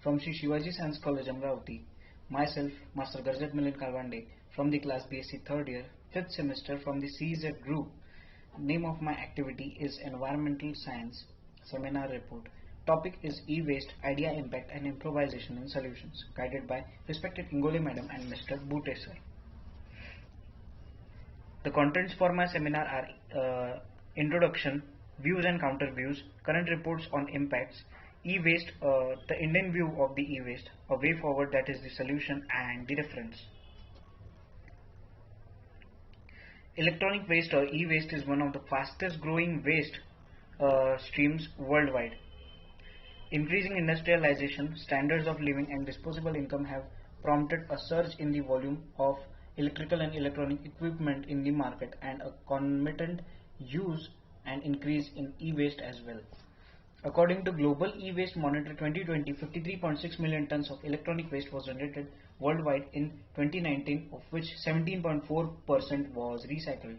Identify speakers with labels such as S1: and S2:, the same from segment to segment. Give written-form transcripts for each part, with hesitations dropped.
S1: from Shri Shivaji Science College, Amravati. Myself, Master Garjat Milan Kalwande, from the class BSc 3rd year, 5th semester from the CZ group. Name of my activity is Environmental Science Seminar Report. Topic is E-Waste, Idea, Impact and Improvisation in Solutions, guided by respected Ingole Madam and Mr. Boote Sir. The contents for my seminar are introduction, views and counter views, current reports on impacts, e-waste, the Indian view of the e-waste, a way forward, that is the solution, and the reference. Electronic waste or e-waste is one of the fastest growing waste streams worldwide. Increasing industrialization, standards of living and disposable income have prompted a surge in the volume of electrical and electronic equipment in the market and a concomitant use and increase in e-waste as well. According to Global E-Waste Monitor 2020, 53.6 million tons of electronic waste was generated worldwide in 2019, of which 17.4% was recycled.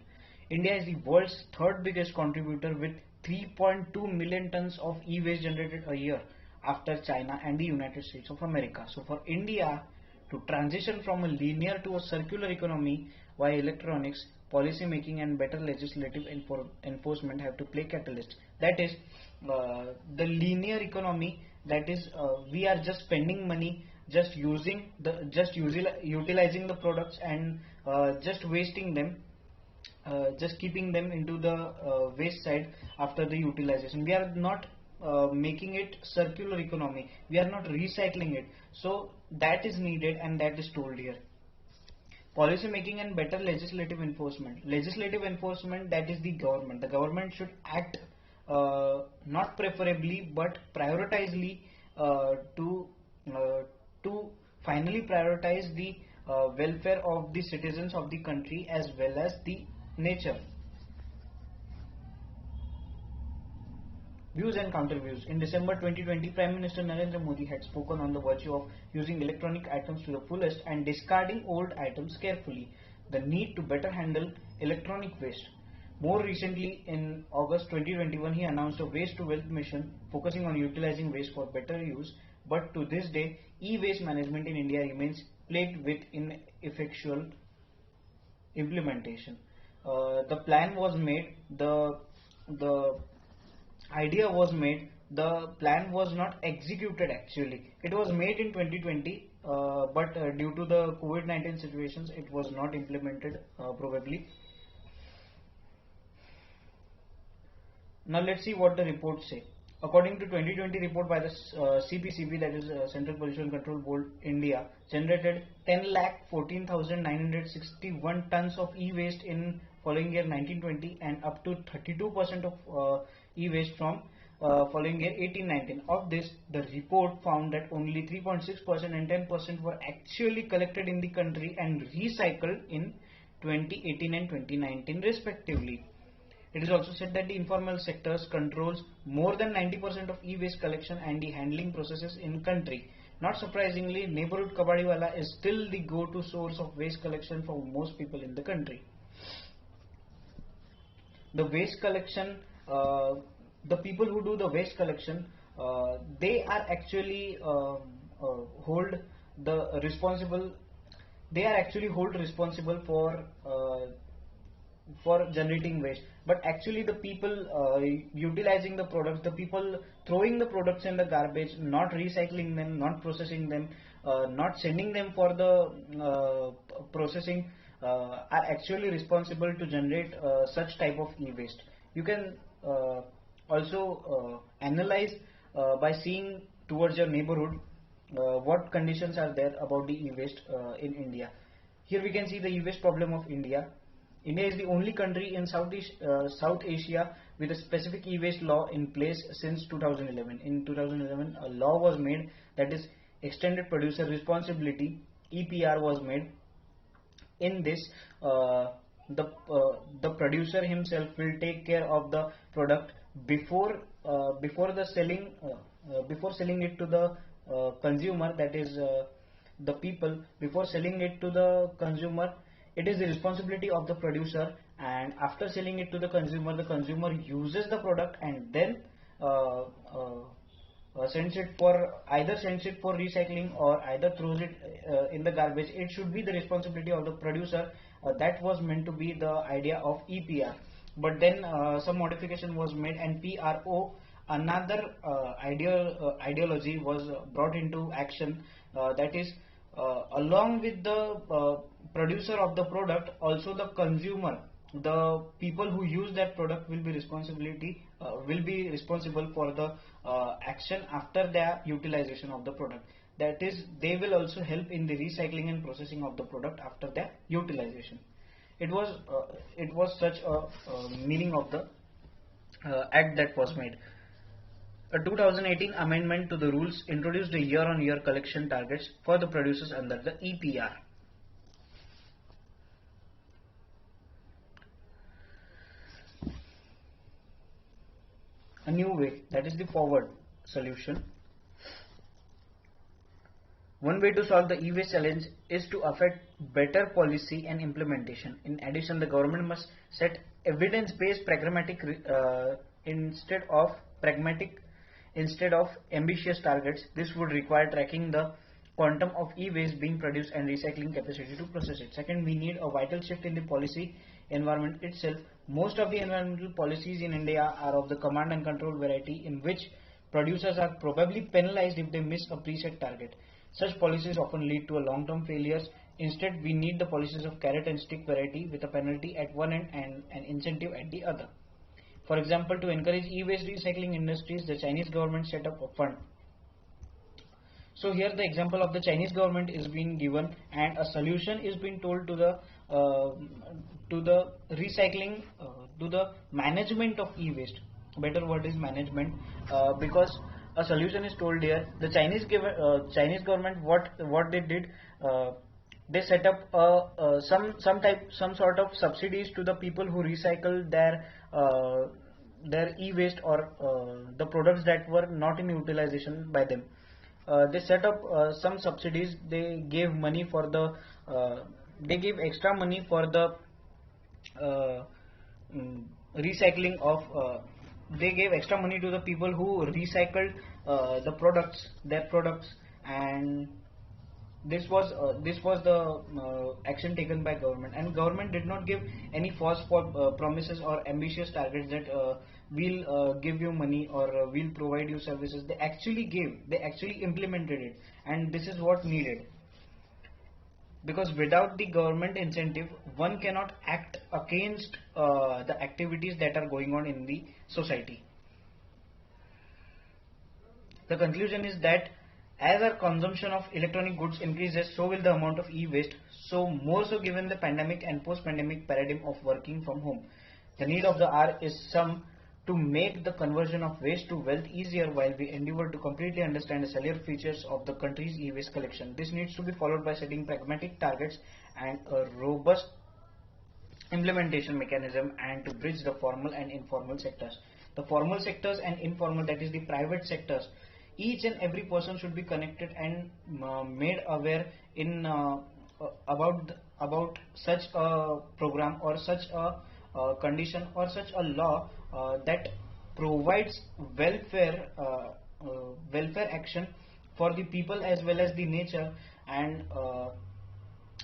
S1: India is the world's third biggest contributor with 3.2 million tons of e-waste generated a year, after China and the United States of America. So for India to transition from a linear to a circular economy via electronics, policy making and better legislative enforcement have to play catalyst. That is, the linear economy, that is, we are just spending money, utilizing the products and just wasting them, just keeping them into the waste side after the utilization. We are not making it circular economy, we are not recycling it. So that is needed, and that is told here. Policy making and better legislative enforcement. Legislative enforcement, that is the government. The government should act not preferably but prioritizely to finally prioritize the welfare of the citizens of the country as well as the nature. Views and counter views. In December 2020, Prime Minister Narendra Modi had spoken on the virtue of using electronic items to the fullest and discarding old items carefully, the need to better handle electronic waste. More recently, in August 2021, he announced a waste to wealth mission focusing on utilizing waste for better use, but to this day, e-waste management in India remains plagued with ineffectual implementation. The plan was made, the idea was made, the plan was not executed actually. It was made in 2020, but due to the COVID-19 situations, it was not implemented probably. Now let's see what the reports say. According to 2020 report by the CPCB, that is Central Pollution Control Board India, generated 10,14,961 tons of e-waste in following year 1920 and up to 32% of e-waste from following year 1819. Of this, the report found that only 3.6% and 10% were actually collected in the country and recycled in 2018 and 2019 respectively. It is also said that the informal sectors controls more than 90% of e-waste collection and the handling processes in country. Not surprisingly, neighborhood kabadiwala is still the go-to source of waste collection for most people in the country. The waste collection, the people who do the waste collection, they are actually hold responsible for generating waste, but actually the people utilizing the products, the people throwing the products in the garbage, not recycling them, not processing them, not sending them for the processing, are actually responsible to generate such type of e-waste. You can also analyze by seeing towards your neighborhood what conditions are there about the e-waste in India. Here we can see the e-waste problem of India. India is the only country in South Asia with a specific e-waste law in place since 2011. In 2011, a law was made, that is Extended Producer Responsibility, EPR was made. In this, the producer himself will take care of the product before selling it to the consumer, that is the people. Before selling it to the consumer, it is the responsibility of the producer, and after selling it to the consumer uses the product, and then sends it for recycling or either throws it in the garbage. It should be the responsibility of the producer. That was meant to be the idea of EPR, but then some modification was made, and PRO, another ideology, was brought into action. That is, along with the producer of the product, also the consumer, the people who use that product will be responsible for the action after their utilization of the product. That is, they will also help in the recycling and processing of the product after their utilization. It was such a meaning of the act that was made. A 2018 amendment to the rules introduced the year-on-year collection targets for the producers under the EPR. A new way, that is the forward solution. One way to solve the e-waste challenge is to affect better policy and implementation. In addition, the government must set evidence-based pragmatic instead of ambitious targets. This would require tracking the quantum of e-waste being produced and recycling capacity to process it. Second, we need a vital shift in the policy environment itself. Most of the environmental policies in India are of the command and control variety, in which producers are probably penalized if they miss a preset target. Such policies often lead to a long-term failures. Instead, we need the policies of carrot and stick variety, with a penalty at one end and an incentive at the other. For example, to encourage e-waste recycling industries, the Chinese government set up a fund. So here the example of the Chinese government is being given, and a solution is being told to the recycling, to the management of e-waste. Better word is management, because a solution is told here. The Chinese government, what they did, they set up some sort of subsidies to the people who recycle their e-waste, or the products that were not in utilization by them. They set up some subsidies. They gave money for the they gave extra money for the recycling of they gave extra money to the people who recycled their products, and this was the action taken by government. And government did not give any false promises or ambitious targets that we'll give you money, or we'll provide you services. They actually implemented it, and this is what needed, because without the government incentive, one cannot act against the activities that are going on in the society. The conclusion is that as our consumption of electronic goods increases, so will the amount of e-waste, so more so given the pandemic and post-pandemic paradigm of working from home. The need of the hour is some to make the conversion of waste to wealth easier, while we endeavor to completely understand the cellular features of the country's e-waste collection. This needs to be followed by setting pragmatic targets and a robust implementation mechanism, and to bridge the formal and informal sectors. The formal sectors and informal, that is the private sectors, each and every person should be connected and made aware in about such a program, or such a condition, or such a law that provides welfare action for the people as well as the nature. And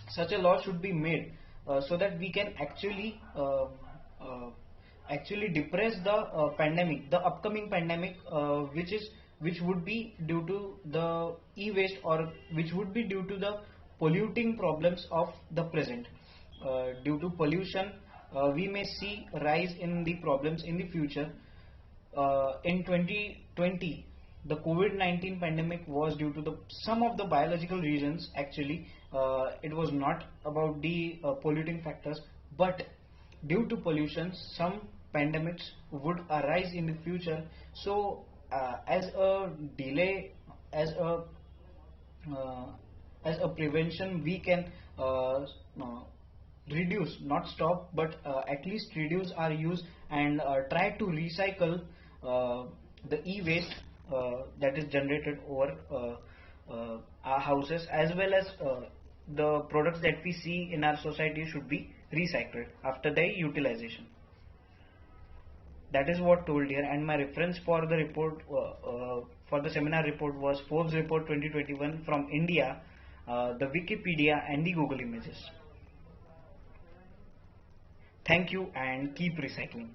S1: such a law should be made so that we can actually depress the pandemic, the upcoming pandemic, which would be due to the e-waste, or which would be due to the polluting problems of the present. Due to pollution, we may see rise in the problems in the future. In 2020, the COVID-19 pandemic was due to some of the biological reasons. Actually, it was not about the polluting factors, but due to pollution, some pandemics would arise in the future. So as a delay, as a prevention, we can reduce, not stop, but at least reduce our use, and try to recycle the e-waste that is generated over our houses, as well as the products that we see in our society should be recycled after their utilization. That is what told here, and my reference for the report, for the seminar report was Forbes Report 2021 from India, the Wikipedia and the Google Images. Thank you and keep recycling.